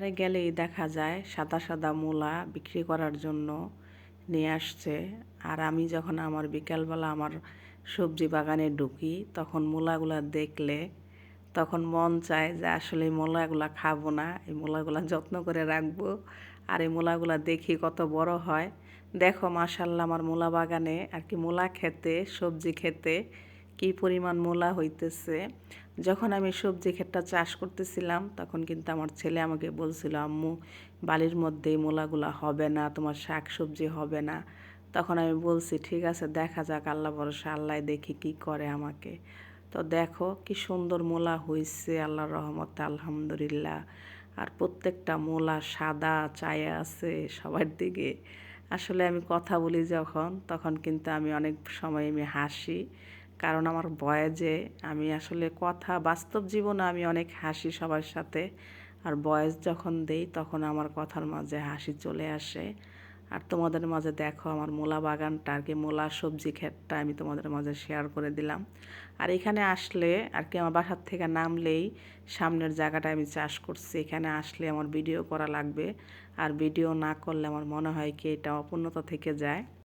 বাজারে গেলেই দেখা যায় সাদা সাদা মূলা বিক্রি করার জন্য নিয়ে আসছে। আর আমি যখন আমার বিকালবেলা আমার সবজি বাগানে ঢুকি তখন মূলাগুলা দেখলে তখন মন চায় যে আসলে এই মূলাগুলা খাবো না, এই মূলাগুলা যত্ন করে রাখবো। আর এই মূলাগুলা দেখি কত বড় হয়। দেখো মাশাআল্লাহ আমার মূলা বাগানে আর কি মূলা খেতে সবজি খেতে কী পরিমাণ মূলা হইতেছে। যখন আমি সবজি ক্ষেতটা চাষ করতেছিলাম তখন কিন্তু আমার ছেলে আমাকে বলছিল, আম্মু বালির মধ্যে এই মূলাগুলা হবে না, তোমার শাক সবজি হবে না। তখন আমি বলছি ঠিক আছে দেখা যাক, আল্লাহ ভরসা, আল্লাহ দেখি কি করে আমাকে। তো দেখো কি সুন্দর মূলা হয়েছে আল্লাহর রহমতে, আলহামদুলিল্লাহ। আর প্রত্যেকটা মূলা সাদা চায়া আছে সবার দিকে। আসলে আমি কথা বলি যখন তখন কিন্তু আমি অনেক সময় আমি হাসি, কারণ আমার বয়েজে আমি আসলে কথা বাস্তব জীবনে আমি অনেক হাসি সবার সাথে, আর বয়েস যখন দেই তখন আমার কথার মাঝে হাসি চলে আসে। আর তোমাদের মাঝে দেখো আমার মূলা বাগানটা আর কি মূলা সবজি ক্ষেতটা আমি তোমাদের মাঝে শেয়ার করে দিলাম। আর এখানে আসলে আর কি আমার বাসার থেকে নামলেই সামনের জায়গাটা আমি চাষ করছি, এখানে আসলে আমার ভিডিও করা লাগবে। আর ভিডিও না করলে আমার মনে হয় কি এটা অপূর্ণতা থেকে যায়।